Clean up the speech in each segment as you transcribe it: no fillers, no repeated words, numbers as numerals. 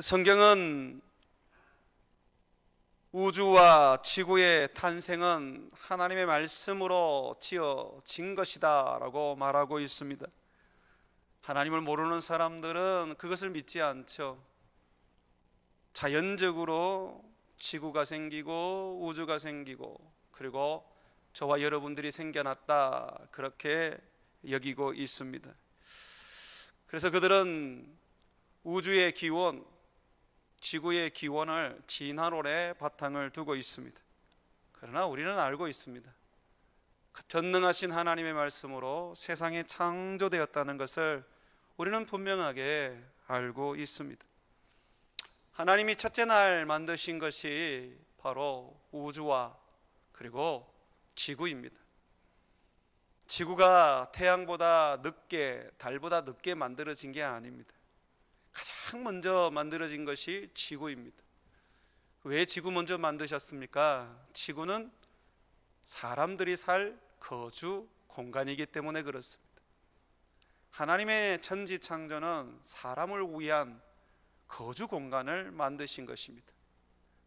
성경은 우주와 지구의 탄생은 하나님의 말씀으로 지어진 것이다 라고 말하고 있습니다. 하나님을 모르는 사람들은 그것을 믿지 않죠. 자연적으로 지구가 생기고 우주가 생기고 그리고 저와 여러분들이 생겨났다, 그렇게 여기고 있습니다. 그래서 그들은 우주의 기원, 지구의 기원을 진화론에 바탕을 두고 있습니다. 그러나 우리는 알고 있습니다. 그 전능하신 하나님의 말씀으로 세상이 창조되었다는 것을 우리는 분명하게 알고 있습니다. 하나님이 첫째 날 만드신 것이 바로 우주와 그리고 지구입니다. 지구가 태양보다 늦게, 달보다 늦게 만들어진 게 아닙니다. 가장 먼저 만들어진 것이 지구입니다. 왜 지구 먼저 만드셨습니까? 지구는 사람들이 살 거주 공간이기 때문에 그렇습니다. 하나님의 천지창조는 사람을 위한 거주 공간을 만드신 것입니다.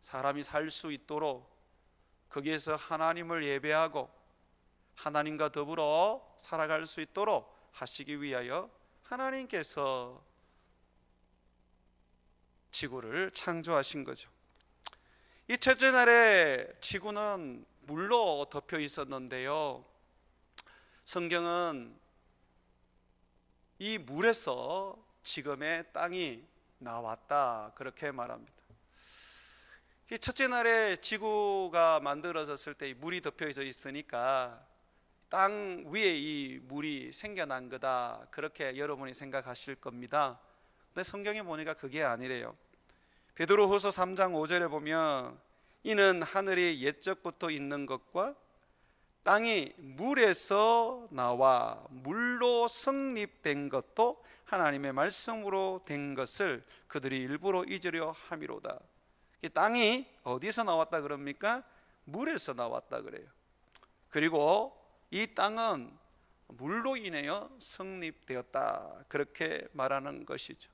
사람이 살 수 있도록 거기에서 하나님을 예배하고 하나님과 더불어 살아갈 수 있도록 하시기 위하여 하나님께서 지구를 창조하신 거죠. 이 첫째 날에 지구는 물로 덮여 있었는데요, 성경은 이 물에서 지금의 땅이 나왔다, 그렇게 말합니다. 이 첫째 날에 지구가 만들어졌을 때 물이 덮여져 있으니까 땅 위에 이 물이 생겨난 거다, 그렇게 여러분이 생각하실 겁니다. 근데 성경에 보니까 그게 아니래요. 베드로후서 3장 5절에 보면 이는 하늘이 옛적부터 있는 것과 땅이 물에서 나와 물로 성립된 것도 하나님의 말씀으로 된 것을 그들이 일부러 잊으려 함이로다. 이 땅이 어디서 나왔다 그럽니까? 물에서 나왔다 그래요. 그리고 이 땅은 물로 인하여 성립되었다, 그렇게 말하는 것이죠.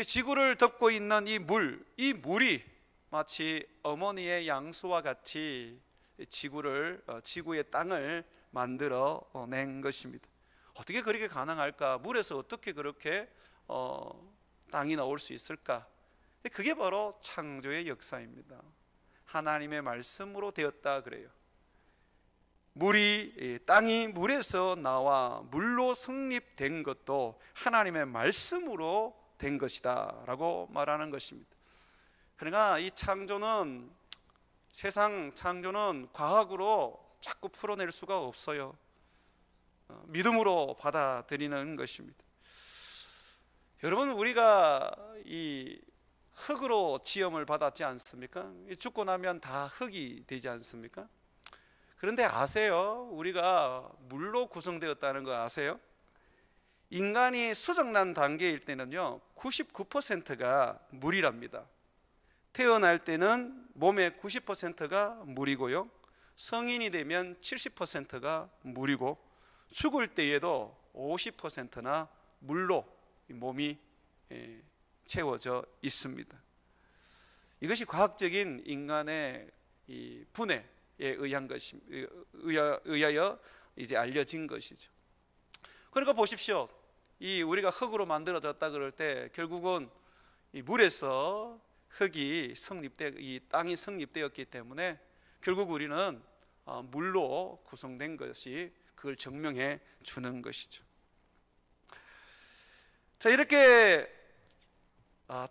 지구를 덮고 있는 이 물이 마치 어머니의 양수와 같이 지구의 땅을 만들어 낸 것입니다. 어떻게 그렇게 가능할까? 물에서 어떻게 그렇게 땅이 나올 수 있을까? 그게 바로 창조의 역사입니다. 하나님의 말씀으로 되었다 그래요. 땅이 물에서 나와 물로 성립된 것도 하나님의 말씀으로 된 것이다 라고 말하는 것입니다. 그러나 이 창조는, 세상 창조는 과학으로 자꾸 풀어낼 수가 없어요. 믿음으로 받아들이는 것입니다. 여러분, 우리가 이 흙으로 지음을 받았지 않습니까? 죽고 나면 다 흙이 되지 않습니까? 그런데 아세요? 우리가 물로 구성되었다는 거 아세요? 인간이 수정난 단계일 때는요 99%가 물이랍니다. 태어날 때는 몸의 90%가 물이고요, 성인이 되면 70%가 물이고 죽을 때에도 50%나 물로 몸이 채워져 있습니다. 이것이 과학적인 인간의 이 분해에 의하여 이제 알려진 것이죠. 그러니까 보십시오. 우리가 흙으로 만들어졌다 그럴 때 결국은 이 물에서 이 땅이 성립되었기 때문에 결국 우리는 물로 구성된 것이 그걸 증명해 주는 것이죠. 자, 이렇게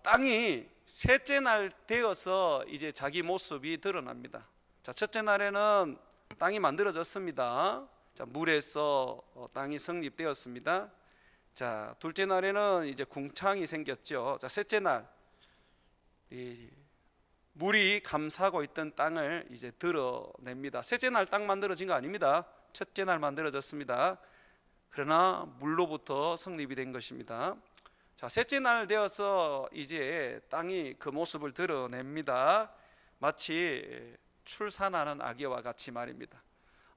땅이 셋째 날 되어서 이제 자기 모습이 드러납니다. 자, 첫째 날에는 땅이 만들어졌습니다. 자, 물에서 땅이 성립되었습니다. 자, 둘째 날에는 이제 궁창이 생겼죠. 자, 셋째 날 이 물이 감싸고 있던 땅을 이제 드러냅니다. 셋째 날 땅 만들어진 거 아닙니다. 첫째 날 만들어졌습니다. 그러나 물로부터 성립이 된 것입니다. 자, 셋째 날 되어서 이제 땅이 그 모습을 드러냅니다. 마치 출산하는 아기와 같이 말입니다.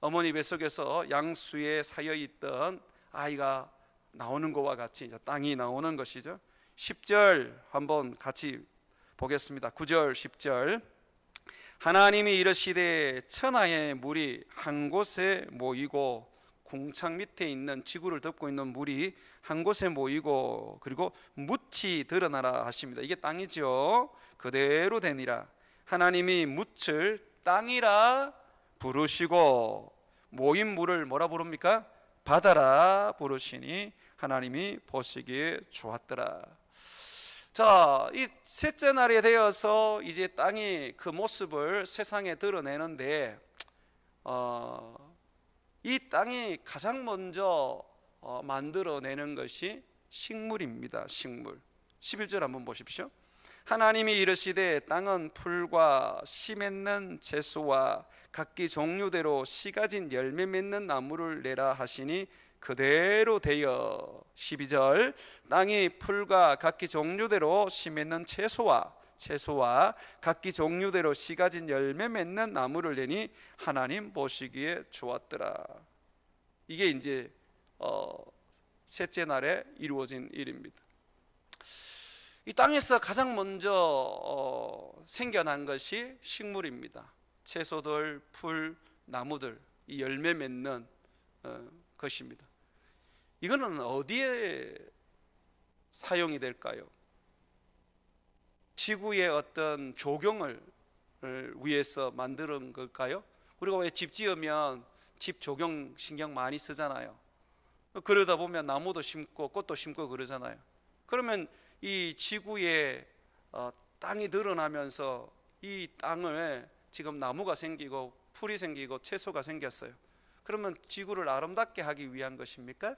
어머니 뱃속에서 양수에 사여 있던 아이가 나오는 것과 같이 땅이 나오는 것이죠. 10절 한번 같이 보겠습니다. 9절 10절. 하나님이 이르시되 천하의 물이 한 곳에 모이고 궁창 밑에 있는 지구를 덮고 있는 물이 한 곳에 모이고 그리고 묻이 드러나라 하십니다. 이게 땅이죠. 그대로 되니라. 하나님이 묻을 땅이라 부르시고 모인 물을 뭐라 부릅니까? 바다라 부르시니 하나님이 보시기에 좋았더라. 자, 이 셋째 날에 되어서 이제 땅이 그 모습을 세상에 드러내는데 이 땅이 가장 먼저 만들어내는 것이 식물입니다. 식물. 11절 한번 보십시오. 하나님이 이르시되 땅은 풀과 씨 맺는 채소와 각기 종류대로 씨 가진 열매 맺는 나무를 내라 하시니 그대로 되어. 12절. 땅이 풀과 각기 종류대로 씨 맺는 채소와 각기 종류대로 씨 가진 열매 맺는 나무를 내니 하나님 보시기에 좋았더라. 이게 이제 셋째 날에 이루어진 일입니다. 이 땅에서 가장 먼저 생겨난 것이 식물입니다. 채소들, 풀, 나무들, 이 열매 맺는 것입니다. 이거는 어디에 사용이 될까요? 지구의 어떤 조경을 위해서 만드는 걸까요? 우리가 왜 집 지으면 집 조경 신경 많이 쓰잖아요. 그러다 보면 나무도 심고 꽃도 심고 그러잖아요. 그러면 이 지구에 땅이 늘어나면서 이 땅을 지금 나무가 생기고 풀이 생기고 채소가 생겼어요. 그러면 지구를 아름답게 하기 위한 것입니까?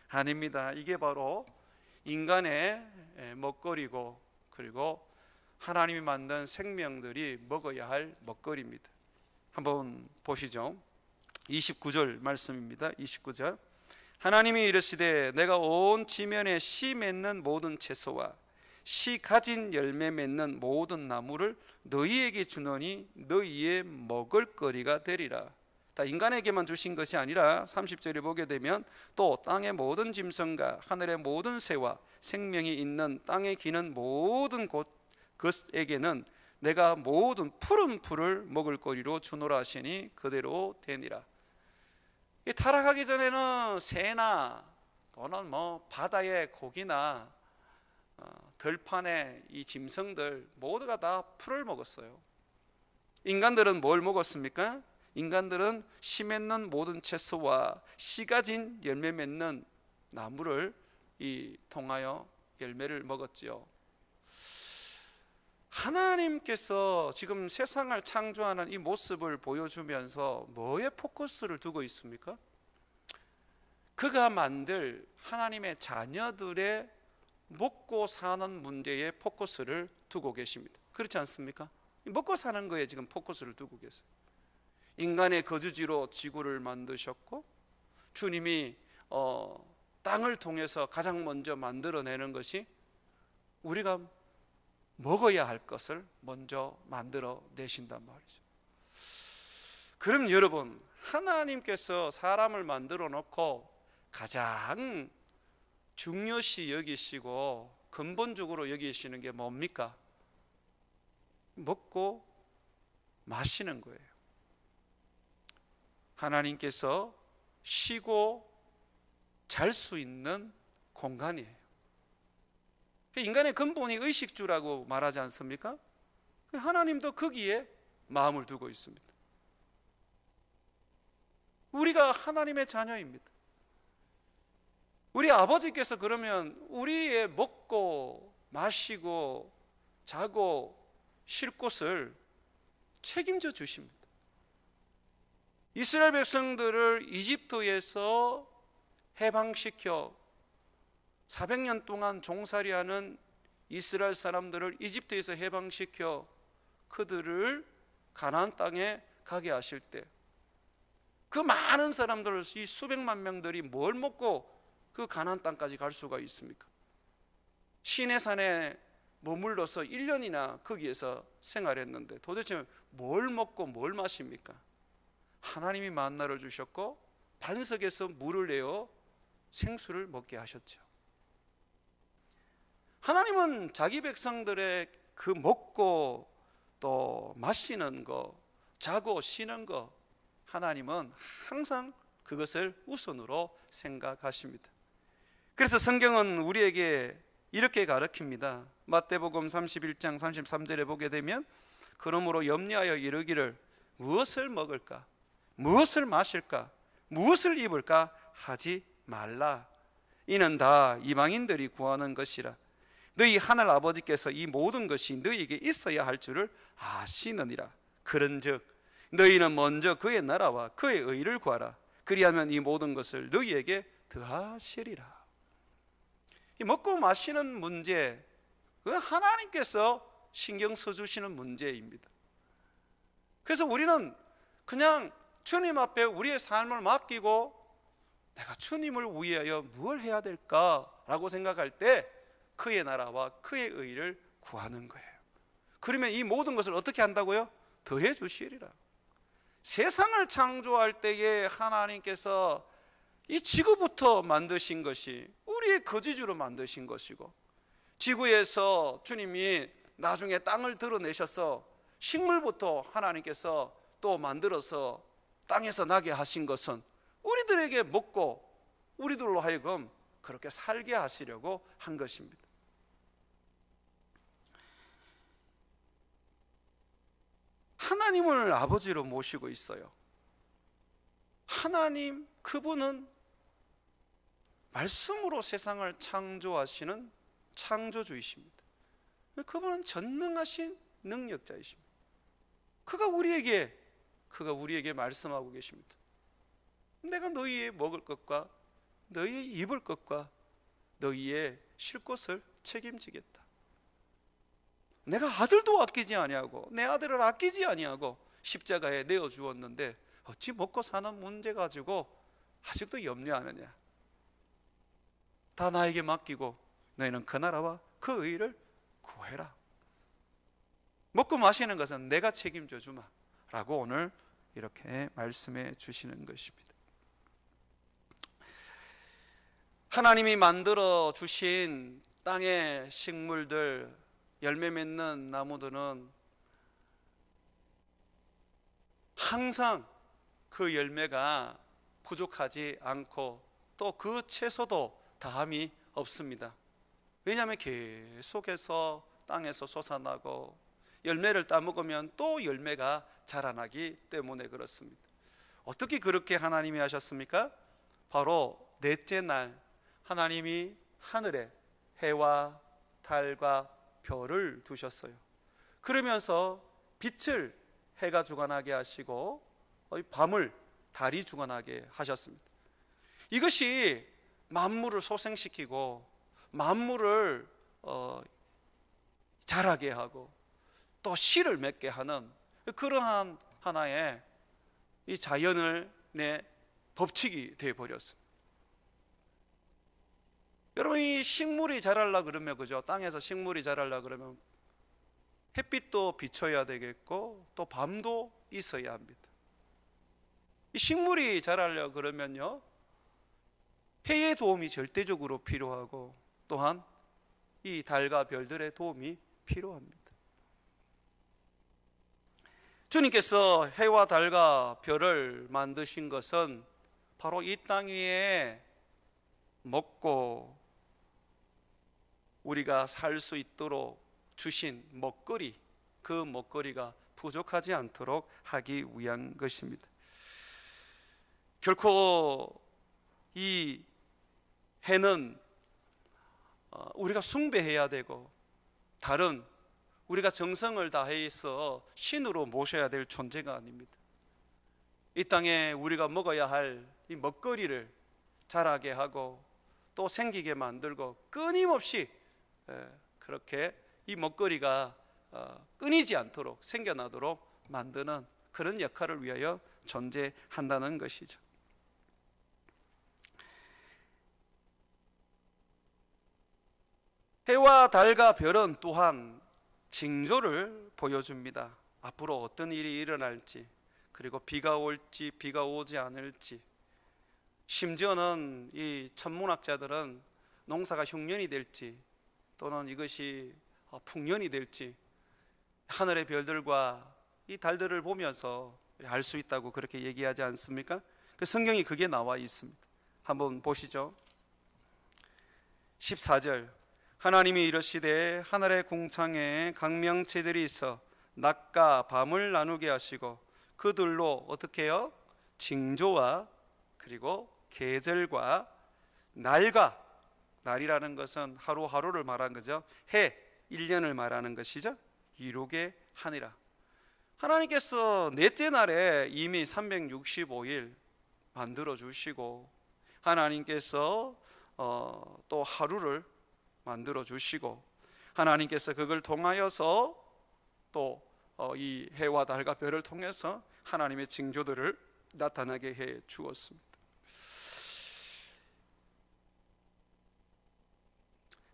아닙니다. 이게 바로 인간의 먹거리고 그리고 하나님이 만든 생명들이 먹어야 할 먹거리입니다. 한번 보시죠. 29절 말씀입니다. 29절. 하나님이 이르시되 내가 온 지면에 씨 맺는 모든 채소와 씨 가진 열매 맺는 모든 나무를 너희에게 주노니 너희의 먹을거리가 되리라. 다 인간에게만 주신 것이 아니라 30절에 보게 되면 또 땅의 모든 짐승과 하늘의 모든 새와 생명이 있는 땅에 기는 모든 것에게는 내가 모든 푸른 풀을 먹을거리로 주노라 하시니 그대로 되니라. 타락하기 전에는 새나 또는 바다의 고기나 들판의 이 짐승들 모두가 다 풀을 먹었어요. 인간들은 뭘 먹었습니까? 인간들은 씨 맺는 모든 채소와 씨 가진 열매 맺는 나무를 통하여 열매를 먹었지요. 하나님께서 지금 세상을 창조하는 이 모습을 보여주면서 뭐에 포커스를 두고 있습니까? 그가 만들 하나님의 자녀들의 먹고 사는 문제에 포커스를 두고 계십니다. 그렇지 않습니까? 먹고 사는 거에 지금 포커스를 두고 계세요. 인간의 거주지로 지구를 만드셨고 주님이 땅을 통해서 가장 먼저 만들어내는 것이 우리가 먹어야 할 것을 먼저 만들어 내신단 말이죠. 그럼 여러분, 하나님께서 사람을 만들어 놓고 가장 중요시 여기시고 근본적으로 여기시는 게 뭡니까? 먹고 마시는 거예요. 하나님께서 쉬고 잘 수 있는 공간이에요. 인간의 근본이 의식주라고 말하지 않습니까? 하나님도 거기에 마음을 두고 있습니다. 우리가 하나님의 자녀입니다. 우리 아버지께서 그러면 우리의 먹고 마시고 자고 쉴 곳을 책임져 주십니다. 이스라엘 백성들을 이집트에서 해방시켜 400년 동안 종살이하는 이스라엘 사람들을 이집트에서 해방시켜 그들을 가나안 땅에 가게 하실 때 그 많은 사람들, 이 수백만 명들이 뭘 먹고 그 가나안 땅까지 갈 수가 있습니까? 시내산에 머물러서 1년이나 거기에서 생활했는데 도대체 뭘 먹고 뭘 마십니까? 하나님이 만나를 주셨고 반석에서 물을 내어 생수를 먹게 하셨죠. 하나님은 자기 백성들의 그 먹고 또 마시는 거, 자고 쉬는 거, 하나님은 항상 그것을 우선으로 생각하십니다. 그래서 성경은 우리에게 이렇게 가르칩니다. 마태복음 31장 33절에 보게 되면 그러므로 염려하여 이르기를 무엇을 먹을까, 무엇을 마실까, 무엇을 입을까 하지 말라. 이는 다 이방인들이 구하는 것이라. 너희 하늘 아버지께서 이 모든 것이 너희에게 있어야 할 줄을 아시느니라. 그런즉 너희는 먼저 그의 나라와 그의 의를 구하라. 그리하면 이 모든 것을 너희에게 더하시리라. 이 먹고 마시는 문제, 그건 하나님께서 신경 써주시는 문제입니다. 그래서 우리는 그냥 주님 앞에 우리의 삶을 맡기고 내가 주님을 위하여 무엇을 해야 될까라고 생각할 때 그의 나라와 그의 의를 구하는 거예요. 그러면 이 모든 것을 어떻게 한다고요? 더해 주시리라. 세상을 창조할 때에 하나님께서 이 지구부터 만드신 것이 우리의 거지주로 만드신 것이고, 지구에서 주님이 나중에 땅을 드러내셔서 식물부터 하나님께서 또 만들어서 땅에서 나게 하신 것은 우리들에게 먹고 우리들로 하여금 그렇게 살게 하시려고 한 것입니다. 하나님을 아버지로 모시고 있어요. 하나님, 그분은 말씀으로 세상을 창조하시는 창조주이십니다. 그분은 전능하신 능력자이십니다. 그가 우리에게 말씀하고 계십니다. 내가 너희의 먹을 것과 너희의 입을 것과 너희의 쉴 곳을 책임지겠다. 내가 아들도 아끼지 아니하고 내 아들을 아끼지 아니하고 십자가에 내어 주었는데 어찌 먹고 사는 문제 가지고 아직도 염려하느냐. 다 나에게 맡기고 너희는 그 나라와 그 의를 구해라. 먹고 마시는 것은 내가 책임져 주마 라고 오늘 이렇게 말씀해 주시는 것입니다. 하나님이 만들어 주신 땅의 식물들, 열매 맺는 나무들은 항상 그 열매가 부족하지 않고 또 그 채소도 다함이 없습니다. 왜냐하면 계속해서 땅에서 솟아나고 열매를 따먹으면 또 열매가 자라나기 때문에 그렇습니다. 어떻게 그렇게 하나님이 하셨습니까? 바로 넷째 날 하나님이 하늘에 해와 달과 별을 두셨어요. 그러면서 빛을 해가 주관하게 하시고 밤을 달이 주관하게 하셨습니다. 이것이 만물을 소생시키고 만물을 자라게 하고 또 씨를 맺게 하는 그러한 하나의 이 자연을 내 법칙이 되어버렸습니다. 여러분, 이 식물이 자라려고 그러면, 그죠? 땅에서 식물이 자라려고 그러면 햇빛도 비춰야 되겠고 또 밤도 있어야 합니다. 이 식물이 자라려고 그러면요, 해의 도움이 절대적으로 필요하고 또한 이 달과 별들의 도움이 필요합니다. 주님께서 해와 달과 별을 만드신 것은 바로 이 땅 위에 먹고 우리가 살 수 있도록 주신 먹거리, 그 먹거리가 부족하지 않도록 하기 위한 것입니다. 결코 이 해는 우리가 숭배해야 되고 달은 우리가 정성을 다해서 신으로 모셔야 될 존재가 아닙니다. 이 땅에 우리가 먹어야 할 이 먹거리를 자라게 하고 또 생기게 만들고 끊임없이 그렇게 이 먹거리가 끊이지 않도록 생겨나도록 만드는 그런 역할을 위하여 존재한다는 것이죠. 해와 달과 별은 또한 징조를 보여줍니다. 앞으로 어떤 일이 일어날지, 그리고 비가 올지 비가 오지 않을지, 심지어는 이 천문학자들은 농사가 흉년이 될지 또는 이것이 풍년이 될지 하늘의 별들과 이 달들을 보면서 알 수 있다고 그렇게 얘기하지 않습니까? 그 성경이 그게 나와 있습니다. 한번 보시죠. 14절, 하나님이 이르시되 하늘의 궁창에 강명체들이 있어 낮과 밤을 나누게 하시고 그들로 어떻게 해요? 징조와 그리고 계절과 날과, 날이라는 것은 하루하루를 말하는 거죠. 해, 1년을 말하는 것이죠. 이루게 하니라. 하나님께서 넷째 날에 이미 365일 만들어 주시고, 하나님께서 또 하루를 만들어 주시고, 하나님께서 그걸 통하여서 또 이 해와 달과 별을 통해서 하나님의 징조들을 나타나게 해 주었습니다.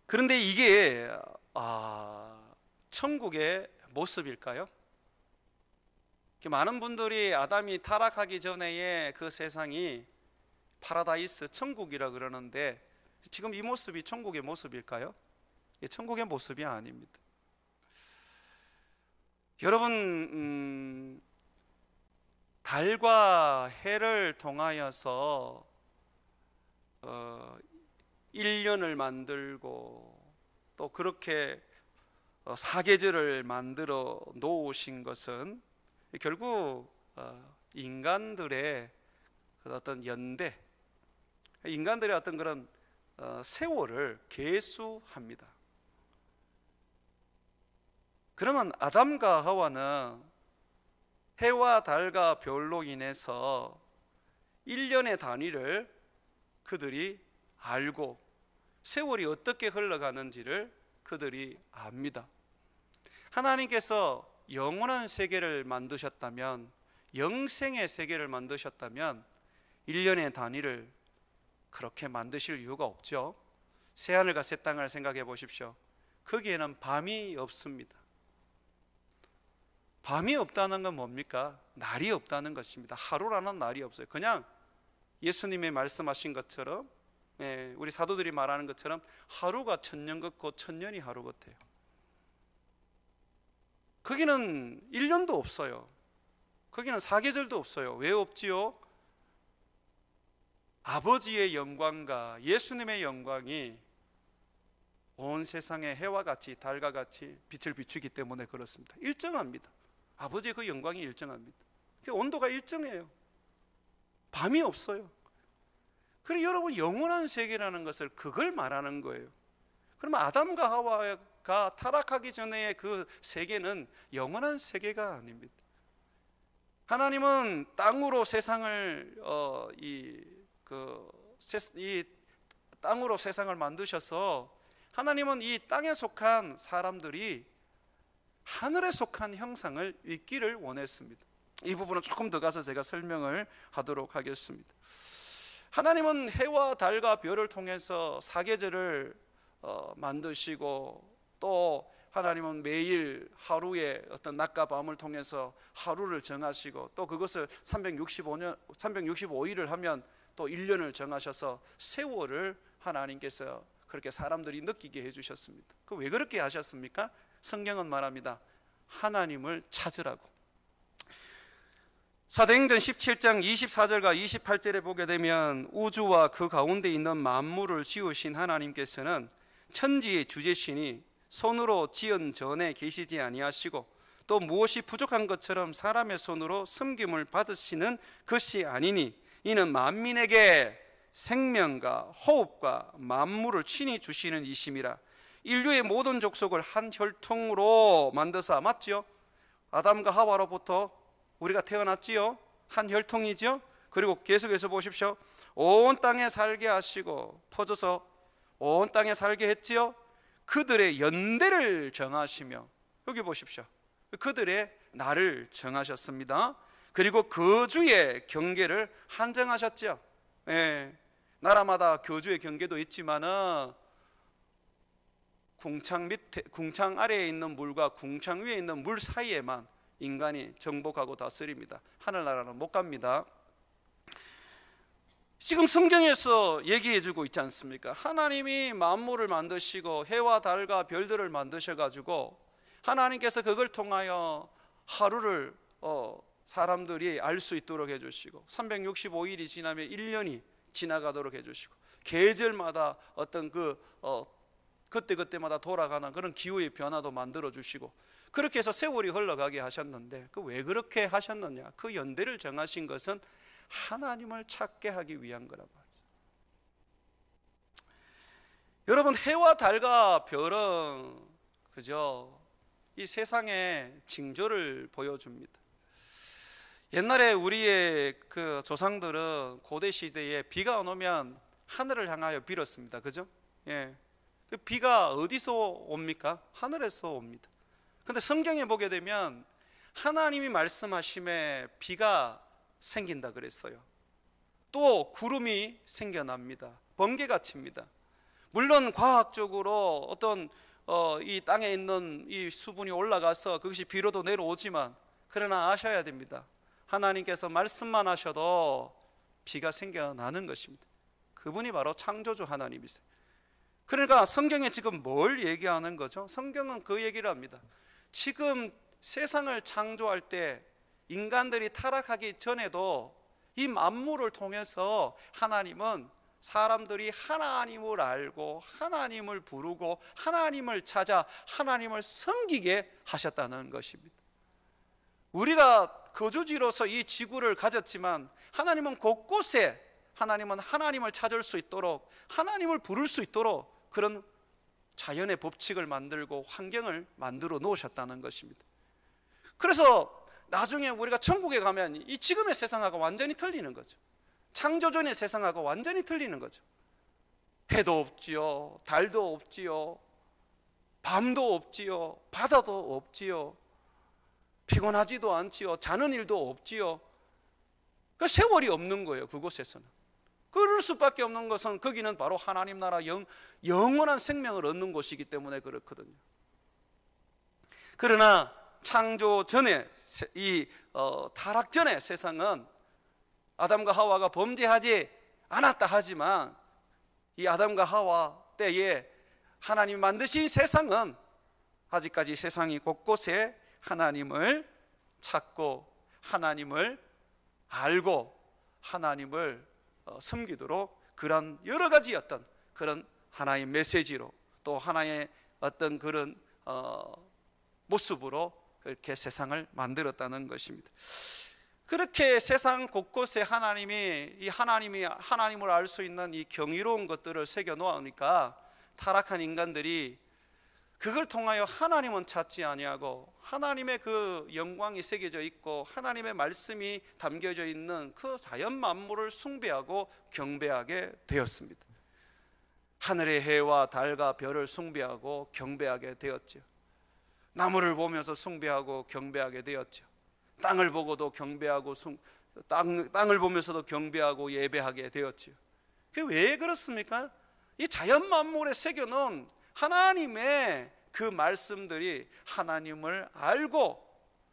그런데 이게 천국의 모습일까요? 많은 분들이 아담이 타락하기 전에의 그 세상이 파라다이스, 천국이라 그러는데 지금 이 모습이 천국의 모습일까요? 천국의 모습이 아닙니다. 여러분, 달과 해를 통하여서 1년을 만들고 또 그렇게 사계절을 만들어 놓으신 것은 결국 인간들의 어떤 연대, 인간들의 어떤 그런 세월을 계수합니다. 그러면 아담과 하와는 해와 달과 별로 인해서 1년의 단위를 그들이 알고 세월이 어떻게 흘러가는지를 그들이 압니다. 하나님께서 영원한 세계를 만드셨다면, 영생의 세계를 만드셨다면 1년의 단위를 그렇게 만드실 이유가 없죠. 새하늘과 새 땅을 생각해 보십시오. 거기에는 밤이 없습니다. 밤이 없다는 건 뭡니까? 날이 없다는 것입니다. 하루라는 날이 없어요. 그냥 예수님이 말씀하신 것처럼, 우리 사도들이 말하는 것처럼 하루가 천년 같고 천년이 하루 같아요. 거기는 1년도 없어요. 거기는 사계절도 없어요. 왜 없지요? 아버지의 영광과 예수님의 영광이 온 세상에 해와 같이 달과 같이 빛을 비추기 때문에 그렇습니다. 일정합니다. 아버지의 그 영광이 일정합니다. 온도가 일정해요. 밤이 없어요. 그리고 여러분, 영원한 세계라는 것을 그걸 말하는 거예요. 그러면 아담과 하와가 타락하기 전에 그 세계는 영원한 세계가 아닙니다. 하나님은 땅으로 세상을 땅으로 세상을 만드셔서 하나님은 이 땅에 속한 사람들이 하늘에 속한 형상을 잊기를 원했습니다. 이 부분은 조금 더 가서 제가 설명을 하도록 하겠습니다. 하나님은 해와 달과 별을 통해서 사계절을 만드시고, 또 하나님은 매일 하루의 어떤 낮과 밤을 통해서 하루를 정하시고, 또 그것을 365일을 하면 또 1년을 정하셔서 세월을 하나님께서 그렇게 사람들이 느끼게 해주셨습니다. 그 왜 그렇게 하셨습니까? 성경은 말합니다. 하나님을 찾으라고. 사도행전 17장 24절과 28절에 보게 되면 우주와 그 가운데 있는 만물을 지으신 하나님께서는 천지의 주제시니 손으로 지은 전에 계시지 아니하시고 또 무엇이 부족한 것처럼 사람의 손으로 섬김을 받으시는 것이 아니니 이는 만민에게 생명과 호흡과 만물을 친히 주시는 이심이라. 인류의 모든 족속을 한 혈통으로 만드사, 맞지요? 아담과 하와로부터 우리가 태어났지요? 한 혈통이지요? 그리고 계속해서 보십시오. 온 땅에 살게 하시고 퍼져서 온 땅에 살게 했지요? 그들의 연대를 정하시며, 여기 보십시오. 그들의 날을 정하셨습니다. 그리고 거주의 경계를 한정하셨죠. 나라마다 거주의 경계도 있지만은 궁창 아래에 있는 물과 궁창 위에 있는 물 사이에만 인간이 정복하고 다스립니다. 하늘나라는 못 갑니다. 지금 성경에서 얘기해 주고 있지 않습니까? 하나님이 만물을 만드시고 해와 달과 별들을 만드셔가지고 하나님께서 그걸 통하여 하루를 사람들이 알 수 있도록 해주시고 365일이 지나면 1년이 지나가도록 해주시고 계절마다 어떤 그때그때마다 돌아가는 그런 기후의 변화도 만들어 주시고 그렇게 해서 세월이 흘러가게 하셨는데 왜 그렇게 하셨느냐? 그 연대를 정하신 것은 하나님을 찾게 하기 위한 거란 말이죠. 여러분, 해와 달과 별은 그죠? 이 세상의 징조를 보여줍니다. 옛날에 우리의 그 조상들은 고대 시대에 비가 안 오면 하늘을 향하여 빌었습니다. 그죠? 예. 그 비가 어디서 옵니까? 하늘에서 옵니다. 근데 성경에 보게 되면 하나님이 말씀하심에 비가 생긴다 그랬어요. 또 구름이 생겨납니다. 번개가 칩니다. 물론 과학적으로 어떤 이 땅에 있는 이 수분이 올라가서 그것이 비로도 내려오지만 그러나 아셔야 됩니다. 하나님께서 말씀만 하셔도 비가 생겨나는 것입니다. 그분이 바로 창조주 하나님이세요. 그러니까 성경에 지금 뭘 얘기하는 거죠? 성경은 그 얘기를 합니다. 지금 세상을 창조할 때 인간들이 타락하기 전에도 이 만물을 통해서 하나님은 사람들이 하나님을 알고 하나님을 부르고 하나님을 찾아 하나님을 섬기게 하셨다는 것입니다. 우리가 거주지로서 이 지구를 가졌지만 하나님은 곳곳에 하나님은 하나님을 찾을 수 있도록 하나님을 부를 수 있도록 그런 자연의 법칙을 만들고 환경을 만들어 놓으셨다는 것입니다. 그래서 나중에 우리가 천국에 가면 이 지금의 세상하고 완전히 틀리는 거죠. 창조전의 세상하고 완전히 틀리는 거죠. 해도 없지요, 달도 없지요, 밤도 없지요, 바다도 없지요, 피곤하지도 않지요, 자는 일도 없지요. 그 세월이 없는 거예요. 그곳에서는. 그럴 수밖에 없는 것은 거기는 바로 하나님 나라 영원한 생명을 얻는 곳이기 때문에 그렇거든요. 그러나 창조 전에 이 타락 전의 세상은 아담과 하와가 범죄하지 않았다 하지만 이 아담과 하와 때에 하나님이 만드신 세상은 아직까지 세상이 곳곳에 하나님을 찾고 하나님을 알고 하나님을 섬기도록 그런 여러 가지 어떤 그런 하나의 메시지로 또 하나의 어떤 그런 모습으로 이렇게 세상을 만들었다는 것입니다. 그렇게 세상 곳곳에 하나님을 알 수 있는 이 경이로운 것들을 새겨 놓으니까 타락한 인간들이 그걸 통하여 하나님은 찾지 아니하고 하나님의 그 영광이 새겨져 있고 하나님의 말씀이 담겨져 있는 그 자연 만물을 숭배하고 경배하게 되었습니다. 하늘의 해와 달과 별을 숭배하고 경배하게 되었죠. 나무를 보면서 숭배하고 경배하게 되었죠. 땅을 보고도 경배하고 땅을 보면서도 경배하고 예배하게 되었죠. 그게 왜 그렇습니까? 이 자연 만물에 새겨놓은 하나님의 그 말씀들이 하나님을 알고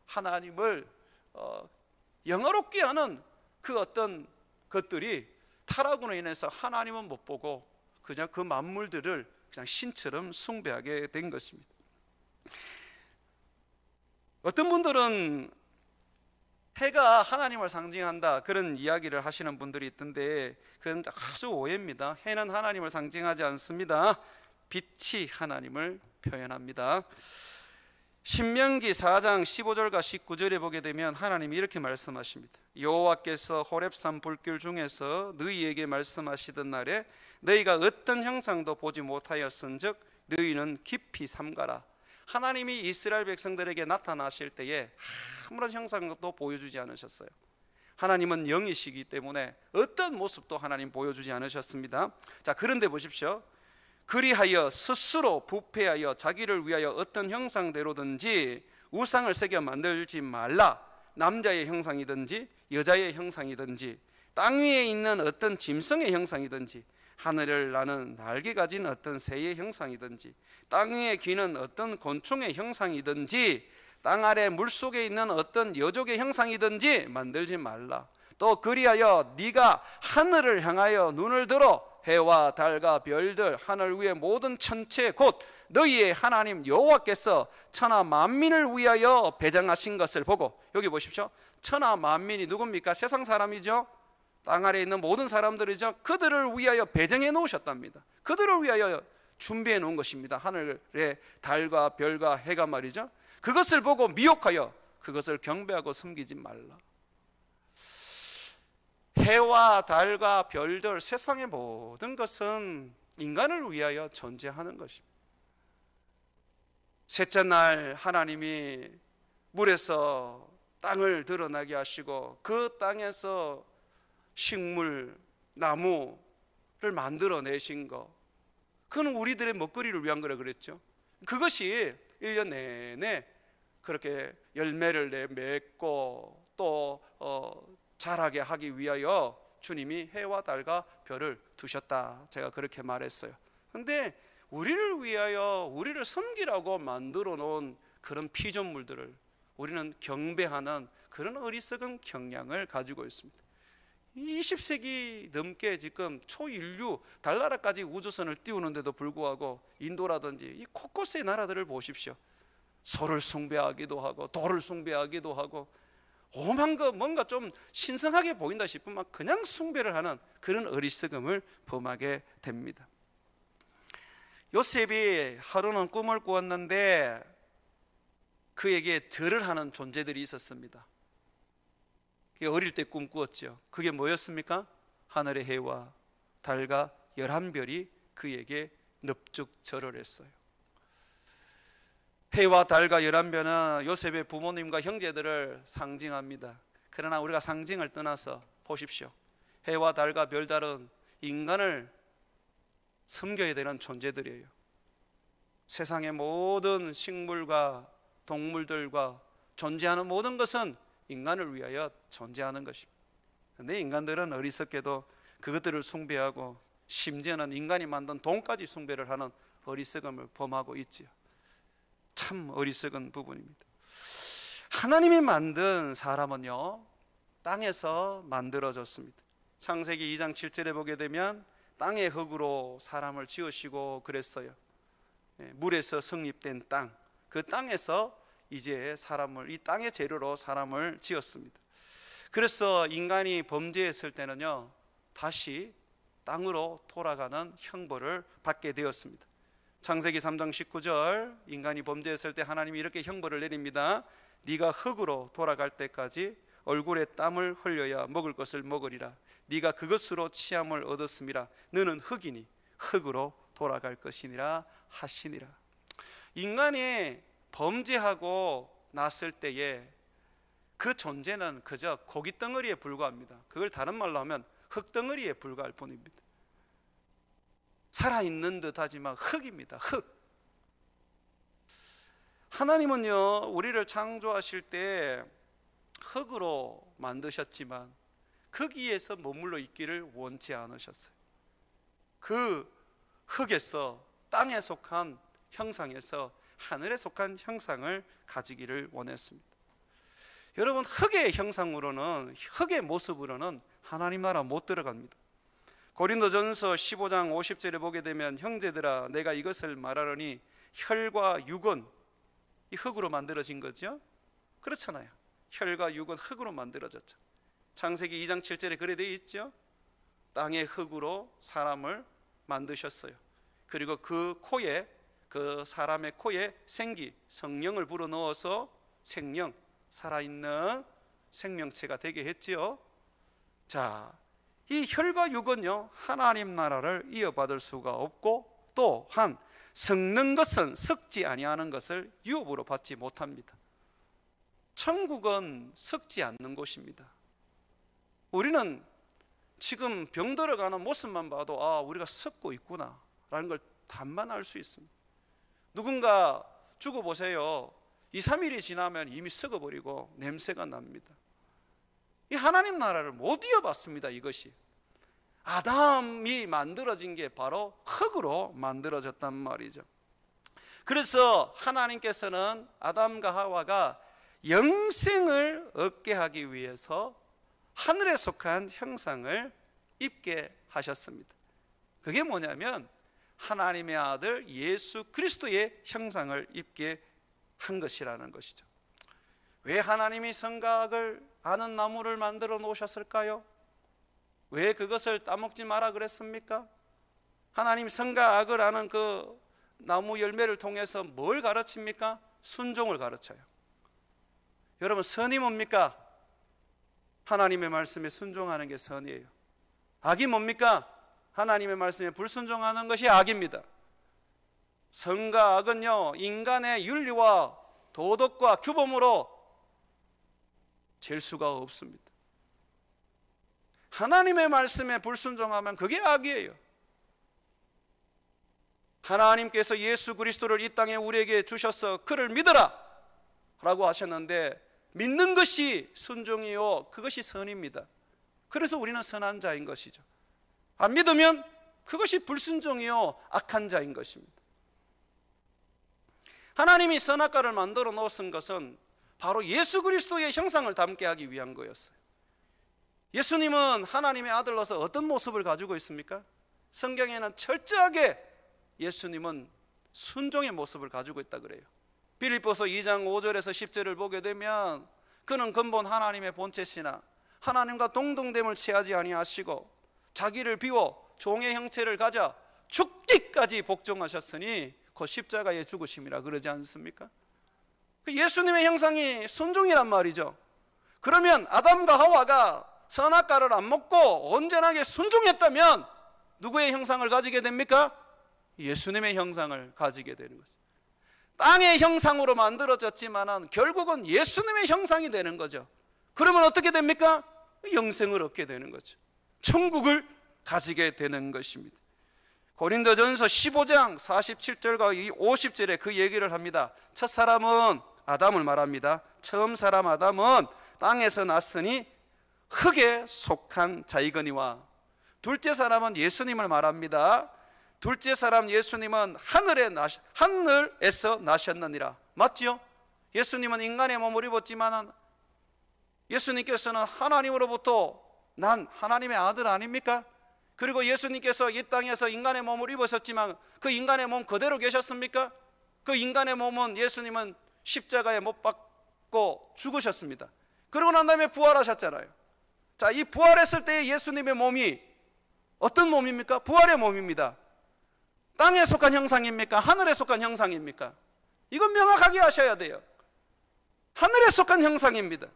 하나님을 영화롭게 하는 그 어떤 것들이 타락으로 인해서 하나님은 못 보고 그냥 그 만물들을 그냥 신처럼 숭배하게 된 것입니다. 어떤 분들은 해가 하나님을 상징한다 그런 이야기를 하시는 분들이 있던데 그건 아주 오해입니다. 해는 하나님을 상징하지 않습니다. 빛이 하나님을 표현합니다. 신명기 4장 15절과 19절에 보게 되면 하나님이 이렇게 말씀하십니다. 여호와께서 호렙산 불길 중에서 너희에게 말씀하시던 날에 너희가 어떤 형상도 보지 못하였은즉 너희는 깊이 삼가라. 하나님이 이스라엘 백성들에게 나타나실 때에 아무런 형상도 보여주지 않으셨어요. 하나님은 영이시기 때문에 어떤 모습도 하나님 보여주지 않으셨습니다. 자, 그런데 보십시오. 그리하여 스스로 부패하여 자기를 위하여 어떤 형상대로든지 우상을 새겨 만들지 말라. 남자의 형상이든지 여자의 형상이든지 땅 위에 있는 어떤 짐승의 형상이든지 하늘을 나는 날개 가진 어떤 새의 형상이든지 땅 위에 기는 어떤 곤충의 형상이든지 땅 아래 물속에 있는 어떤 여족의 형상이든지 만들지 말라. 또 그리하여 네가 하늘을 향하여 눈을 들어 해와 달과 별들 하늘 위의 모든 천체 곧 너희의 하나님 여호와께서 천하 만민을 위하여 배정하신 것을 보고, 여기 보십시오. 천하 만민이 누굽니까? 세상 사람이죠. 땅 아래에 있는 모든 사람들이죠. 그들을 위하여 배정해 놓으셨답니다. 그들을 위하여 준비해 놓은 것입니다. 하늘의 달과 별과 해가 말이죠. 그것을 보고 미혹하여 그것을 경배하고 섬기지 말라. 해와 달과 별들, 세상의 모든 것은 인간을 위하여 존재하는 것입니다. 셋째 날 하나님이 물에서 땅을 드러나게 하시고 그 땅에서 식물, 나무를 만들어내신 것, 그건 우리들의 먹거리를 위한 거라 그랬죠. 그것이 1년 내내 그렇게 열매를 맺고 또 자라게 하기 위하여 주님이 해와 달과 별을 두셨다, 제가 그렇게 말했어요. 그런데 우리를 위하여 우리를 섬기라고 만들어 놓은 그런 피조물들을 우리는 경배하는 그런 어리석은 경향을 가지고 있습니다. 20세기 넘게 지금 초인류 달나라까지 우주선을 띄우는데도 불구하고 인도라든지 이 곳곳의 나라들을 보십시오. 소를 숭배하기도 하고 돌을 숭배하기도 하고 오만 거 뭔가 좀 신성하게 보인다 싶으면 그냥 숭배를 하는 그런 어리석음을 범하게 됩니다. 요셉이 하루는 꿈을 꾸었는데 그에게 절을 하는 존재들이 있었습니다. 어릴 때 꿈꾸었죠. 그게 뭐였습니까? 하늘의 해와 달과 11별이 그에게 넙죽 절을 했어요. 해와 달과 11별은 요셉의 부모님과 형제들을 상징합니다. 그러나 우리가 상징을 떠나서 보십시오. 해와 달과 별달은 인간을 섬겨야 되는 존재들이에요. 세상의 모든 식물과 동물들과 존재하는 모든 것은 인간을 위하여 존재하는 것입니다. 그런데 인간들은 어리석게도 그것들을 숭배하고 심지어는 인간이 만든 돈까지 숭배를 하는 어리석음을 범하고 있지요. 참 어리석은 부분입니다. 하나님이 만든 사람은요, 땅에서 만들어졌습니다. 창세기 2장 7절에 보게 되면 땅의 흙으로 사람을 지으시고 그랬어요. 물에서 성립된 땅, 그 땅에서 이제 사람을, 이 땅의 재료로 사람을 지었습니다. 그래서 인간이 범죄했을 때는요, 다시 땅으로 돌아가는 형벌을 받게 되었습니다. 창세기 3장 19절, 인간이 범죄했을 때 하나님이 이렇게 형벌을 내립니다. 네가 흙으로 돌아갈 때까지 얼굴에 땀을 흘려야 먹을 것을 먹으리라. 네가 그것으로 취함을 얻었음이라. 너는 흙이니 흙으로 돌아갈 것이니라 하시니라. 인간이 범죄하고 났을 때에 그 존재는 그저 고깃덩어리에 불과합니다. 그걸 다른 말로 하면 흙덩어리에 불과할 뿐입니다. 살아있는 듯 하지만 흙입니다. 흙. 하나님은요, 우리를 창조하실 때 흙으로 만드셨지만 거기에서 머물러 있기를 원치 않으셨어요. 그 흙에서, 땅에 속한 형상에서 하늘에 속한 형상을 가지기를 원했습니다. 여러분, 흙의 형상으로는, 흙의 모습으로는 하나님 나라 못 들어갑니다. 고린도전서 15장 50절에 보게 되면 형제들아 내가 이것을 말하노니 혈과 육은 이 흙으로 만들어진 거죠. 그렇잖아요. 혈과 육은 흙으로 만들어졌죠. 창세기 2장 7절에 그래 되어 있죠. 땅의 흙으로 사람을 만드셨어요. 그리고 그 코에, 그 사람의 코에 생기, 성령을 불어넣어서 생명, 살아있는 생명체가 되게 했지요. 자, 이 혈과 육은요, 하나님 나라를 이어받을 수가 없고 또한 썩는 것은 썩지 아니하는 것을 유업으로 받지 못합니다. 천국은 썩지 않는 곳입니다. 우리는 지금 병들어가는 모습만 봐도 아, 우리가 썩고 있구나 라는 걸 단만 알 수 있습니다. 누군가 죽어보세요. 2, 3일이 지나면 이미 썩어버리고 냄새가 납니다. 이 하나님 나라를 못 이어받습니다. 이것이 아담이 만들어진 게 바로 흙으로 만들어졌단 말이죠. 그래서 하나님께서는 아담과 하와가 영생을 얻게 하기 위해서 하늘에 속한 형상을 입게 하셨습니다. 그게 뭐냐면 하나님의 아들 예수 그리스도의 형상을 입게 한 것이라는 것이죠. 왜 하나님이 선악을 아는 나무를 만들어 놓으셨을까요? 왜 그것을 따먹지 마라 그랬습니까? 하나님 선과 악을 아는 그 나무 열매를 통해서 뭘 가르칩니까? 순종을 가르쳐요. 여러분, 선이 뭡니까? 하나님의 말씀에 순종하는 게 선이에요. 악이 뭡니까? 하나님의 말씀에 불순종하는 것이 악입니다. 선과 악은요, 인간의 윤리와 도덕과 규범으로 잴 수가 없습니다. 하나님의 말씀에 불순종하면 그게 악이에요. 하나님께서 예수 그리스도를 이 땅에 우리에게 주셔서 그를 믿으라 라고 하셨는데, 믿는 것이 순종이요, 그것이 선입니다. 그래서 우리는 선한 자인 것이죠. 안 믿으면 그것이 불순종이요, 악한 자인 것입니다. 하나님이 선악과를 만들어 놓으신 것은 바로 예수 그리스도의 형상을 담게 하기 위한 거였어요. 예수님은 하나님의 아들로서 어떤 모습을 가지고 있습니까? 성경에는 철저하게 예수님은 순종의 모습을 가지고 있다 그래요. 빌립보서 2장 5절에서 10절을 보게 되면 그는 근본 하나님의 본체시나 하나님과 동등됨을 취하지 아니하시고 자기를 비워 종의 형체를 가져 죽기까지 복종하셨으니 곧 십자가에 죽으심이라 그러지 않습니까? 예수님의 형상이 순종이란 말이죠. 그러면 아담과 하와가 선악과를 안 먹고 온전하게 순종했다면 누구의 형상을 가지게 됩니까? 예수님의 형상을 가지게 되는 거죠. 땅의 형상으로 만들어졌지만은 결국은 예수님의 형상이 되는 거죠. 그러면 어떻게 됩니까? 영생을 얻게 되는 거죠. 천국을 가지게 되는 것입니다. 고린도전서 15장 47절과 50절에 그 얘기를 합니다. 첫 사람은 아담을 말합니다. 처음 사람 아담은 땅에서 났으니 흙에 속한 자이거니와, 둘째 사람은 예수님을 말합니다. 둘째 사람 예수님은 하늘에서 나셨느니라. 맞죠? 예수님은 인간의 몸을 입었지만 예수님께서는 하나님으로부터 난 하나님의 아들 아닙니까? 그리고 예수님께서 이 땅에서 인간의 몸을 입으셨지만 그 인간의 몸 그대로 계셨습니까? 그 인간의 몸은 예수님은 십자가에 못 박고 죽으셨습니다. 그러고 난 다음에 부활하셨잖아요. 자, 이 부활했을 때의 예수님의 몸이 어떤 몸입니까? 부활의 몸입니다. 땅에 속한 형상입니까? 하늘에 속한 형상입니까? 이건 명확하게 하셔야 돼요. 하늘에 속한 형상입니다.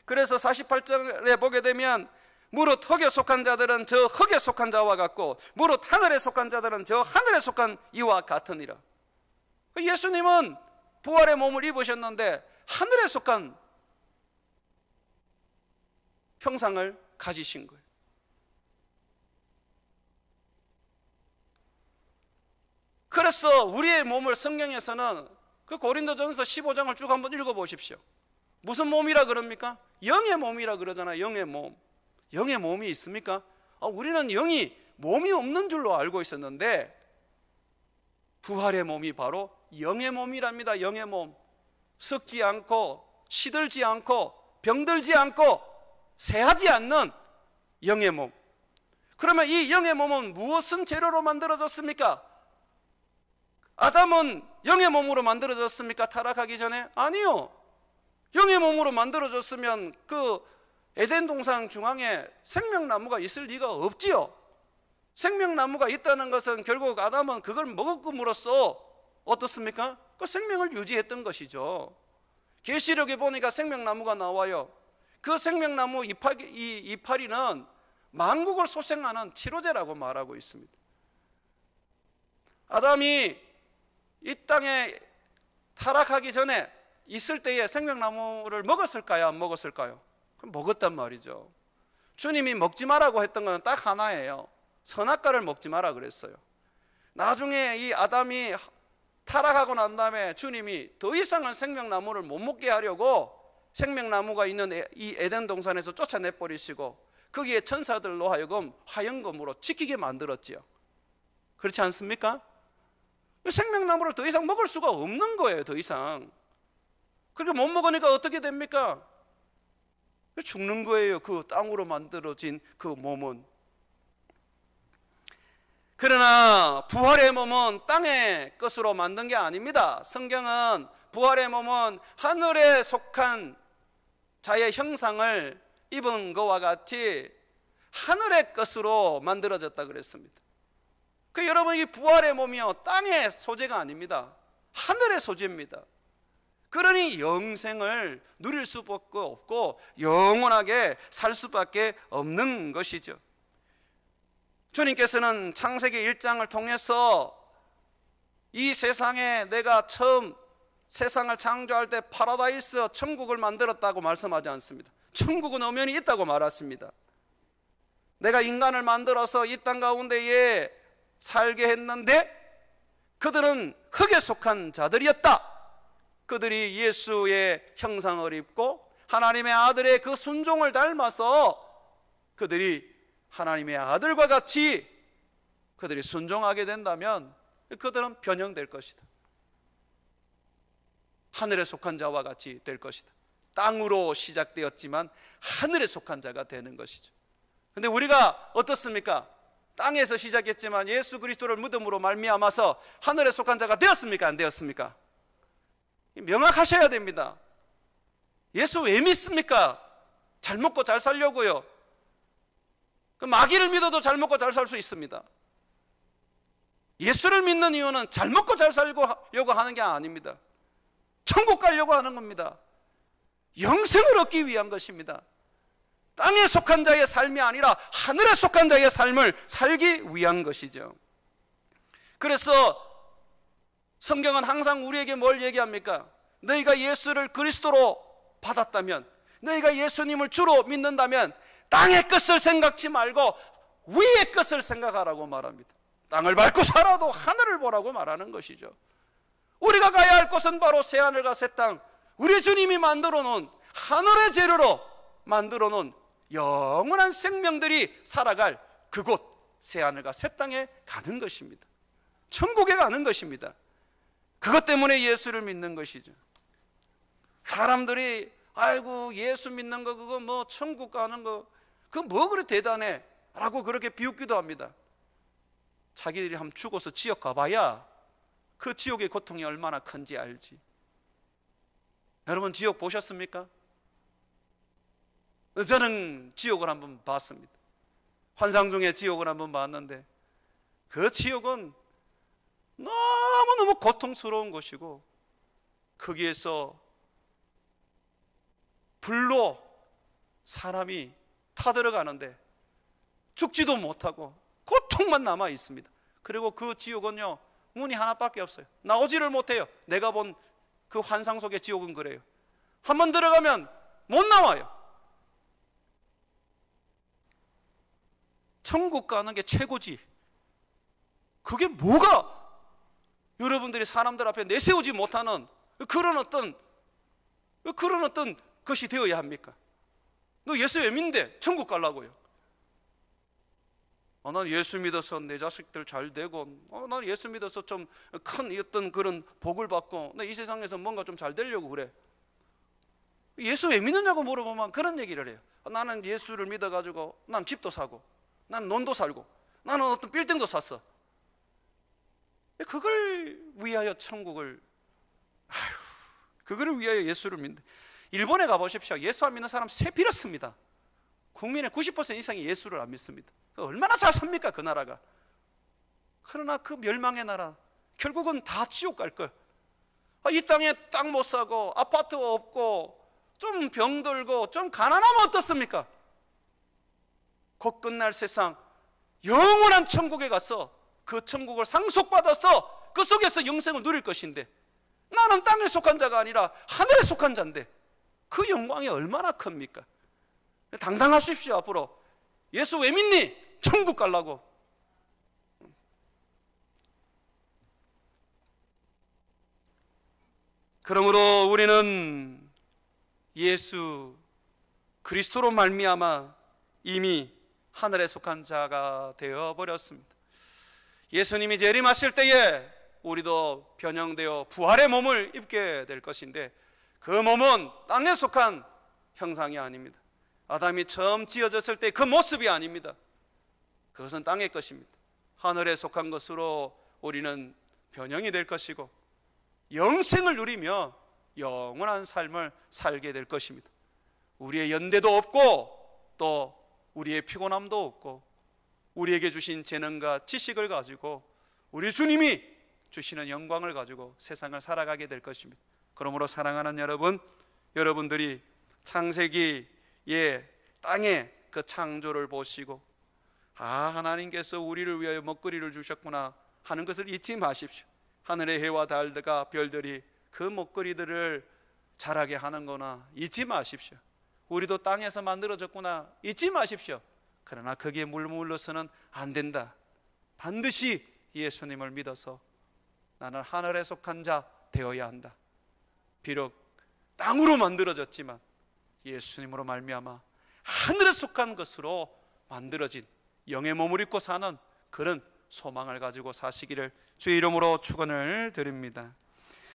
그래서 48절에 보게 되면 무릇 흙에 속한 자들은 저 흙에 속한 자와 같고 무릇 하늘에 속한 자들은 저 하늘에 속한 이와 같으니라. 예수님은 부활의 몸을 입으셨는데 하늘에 속한 형상을 가지신 거예요. 그래서 우리의 몸을 성경에서는 그 고린도전서 15장을 쭉 한번 읽어보십시오. 무슨 몸이라 그럽니까? 영의 몸이라 그러잖아요. 영의 몸. 영의 몸이 있습니까? 우리는 영이 몸이 없는 줄로 알고 있었는데 부활의 몸이 바로 영의 몸이랍니다. 영의 몸. 썩지 않고 시들지 않고 병들지 않고 새하지 않는 영의 몸. 그러면 이 영의 몸은 무엇은 재료로 만들어졌습니까? 아담은 영의 몸으로 만들어졌습니까? 타락하기 전에? 아니요. 영의 몸으로 만들어졌으면 그 에덴 동산 중앙에 생명나무가 있을 리가 없지요. 생명나무가 있다는 것은 결국 아담은 그걸 먹음으로써 어떻습니까? 그 생명을 유지했던 것이죠. 계시록에 보니까 생명나무가 나와요. 그 생명나무 이파리는 만국을 소생하는 치료제라고 말하고 있습니다. 아담이 이 땅에 타락하기 전에 있을 때에 생명나무를 먹었을까요? 안 먹었을까요? 그럼 먹었단 말이죠. 주님이 먹지 마라고 했던 것은 딱 하나예요. 선악과를 먹지 마라 그랬어요. 나중에 이 아담이 타락하고 난 다음에 주님이 더 이상은 생명나무를 못 먹게 하려고 생명나무가 있는 이 에덴 동산에서 쫓아내버리시고 거기에 천사들로 하여금 화영검으로 지키게 만들었지요. 그렇지 않습니까? 생명나무를 더 이상 먹을 수가 없는 거예요. 더 이상. 그렇게 못 먹으니까 어떻게 됩니까? 죽는 거예요. 그 땅으로 만들어진 그 몸은. 그러나 부활의 몸은 땅의 것으로 만든 게 아닙니다. 성경은 부활의 몸은 하늘에 속한 자의 형상을 입은 것과 같이 하늘의 것으로 만들어졌다 그랬습니다. 여러분, 이 부활의 몸이요, 땅의 소재가 아닙니다. 하늘의 소재입니다. 그러니 영생을 누릴 수밖에 없고 영원하게 살 수밖에 없는 것이죠. 주님께서는 창세기 1장을 통해서 이 세상에 내가 처음 세상을 창조할 때 파라다이스, 천국을 만들었다고 말씀하지 않습니다. 천국은 엄연히 있다고 말했습니다. 내가 인간을 만들어서 이 땅 가운데에 살게 했는데 그들은 흙에 속한 자들이었다. 그들이 예수의 형상을 입고 하나님의 아들의 그 순종을 닮아서 그들이 하나님의 아들과 같이 그들이 순종하게 된다면 그들은 변형될 것이다. 하늘에 속한 자와 같이 될 것이다. 땅으로 시작되었지만 하늘에 속한 자가 되는 것이죠. 근데 우리가 어떻습니까? 땅에서 시작했지만 예수 그리스도를 믿음으로 말미암아서 하늘에 속한 자가 되었습니까? 안 되었습니까? 명확하셔야 됩니다. 예수 왜 믿습니까? 잘 먹고 잘 살려고요. 마귀를 믿어도 잘 먹고 잘 살 수 있습니다. 예수를 믿는 이유는 잘 먹고 잘 살려고 하는 게 아닙니다. 천국 가려고 하는 겁니다. 영생을 얻기 위한 것입니다. 땅에 속한 자의 삶이 아니라 하늘에 속한 자의 삶을 살기 위한 것이죠. 그래서 성경은 항상 우리에게 뭘 얘기합니까? 너희가 예수를 그리스도로 받았다면, 너희가 예수님을 주로 믿는다면 땅의 것을 생각지 말고 위의 것을 생각하라고 말합니다. 땅을 밟고 살아도 하늘을 보라고 말하는 것이죠. 우리가 가야 할 곳은 바로 새하늘과 새 땅, 우리 주님이 만들어 놓은 하늘의 재료로 만들어 놓은 영원한 생명들이 살아갈 그곳 새하늘과 새 땅에 가는 것입니다. 천국에 가는 것입니다. 그것 때문에 예수를 믿는 것이죠. 사람들이 아이고 예수 믿는 거 그거 뭐 천국 가는 거 그거 뭐 그래 대단해 라고 그렇게 비웃기도 합니다. 자기들이 한번 죽어서 지옥 가봐야 그 지옥의 고통이 얼마나 큰지 알지. 여러분 지옥 보셨습니까? 저는 지옥을 한번 봤습니다. 환상 중에 지옥을 한번 봤는데 그 지옥은 너무너무 고통스러운 것이고 거기에서 불로 사람이 타들어가는데 죽지도 못하고 고통만 남아 있습니다. 그리고 그 지옥은요 문이 하나밖에 없어요. 나오지를 못해요. 내가 본 그 환상 속의 지옥은 그래요. 한번 들어가면 못 나와요. 천국 가는 게 최고지. 그게 뭐가 여러분들이 사람들 앞에 내세우지 못하는 그런 어떤 것이 되어야 합니까? 너 예수 왜 믿는데? 천국 가려고요. 난 예수 믿어서 내 자식들 잘 되고, 난 예수 믿어서 좀 큰 어떤 그런 복을 받고, 나 이 세상에서 뭔가 좀 잘 되려고 그래. 예수 왜 믿느냐고 물어보면 그런 얘기를 해요. 나는 예수를 믿어가지고 난 집도 사고, 난 논도 살고, 나는 어떤 빌딩도 샀어. 그걸 위하여 천국을, 그걸 위하여 예수를 믿는데. 일본에 가보십시오. 예수 안 믿는 사람 새 빌었습니다. 국민의 90% 이상이 예수를 안 믿습니다. 얼마나 잘 삽니까 그 나라가. 그러나 그 멸망의 나라 결국은 다 지옥 갈 걸. 이 땅에 땅 못 사고 아파트 없고 좀 병들고 좀 가난하면 어떻습니까? 곧 끝날 세상 영원한 천국에 가서 그 천국을 상속받아서 그 속에서 영생을 누릴 것인데, 나는 땅에 속한 자가 아니라 하늘에 속한 자인데 그 영광이 얼마나 큽니까? 당당하십시오. 앞으로 예수 왜 믿니? 천국 가려고. 그러므로 우리는 예수 그리스도로 말미암아 이미 하늘에 속한 자가 되어버렸습니다. 예수님이 재림하실 때에 우리도 변형되어 부활의 몸을 입게 될 것인데 그 몸은 땅에 속한 형상이 아닙니다. 아담이 처음 지어졌을 때 그 모습이 아닙니다. 그것은 땅의 것입니다. 하늘에 속한 것으로 우리는 변형이 될 것이고 영생을 누리며 영원한 삶을 살게 될 것입니다. 우리의 연대도 없고 또 우리의 피곤함도 없고 우리에게 주신 재능과 지식을 가지고 우리 주님이 주시는 영광을 가지고 세상을 살아가게 될 것입니다. 그러므로 사랑하는 여러분, 여러분들이 창세기의 땅의 그 창조를 보시고 하나님께서 우리를 위하여 먹거리를 주셨구나 하는 것을 잊지 마십시오. 하늘의 해와 달과 별들이 그 먹거리들을 자라게 하는 거나 잊지 마십시오. 우리도 땅에서 만들어졌구나 잊지 마십시오. 그러나 거기에 물물러서는 안 된다. 반드시 예수님을 믿어서 나는 하늘에 속한 자 되어야 한다. 비록 땅으로 만들어졌지만 예수님으로 말미암아 하늘에 속한 것으로 만들어진 영의 몸을 입고 사는 그런 소망을 가지고 사시기를 주의 이름으로 축원을 드립니다.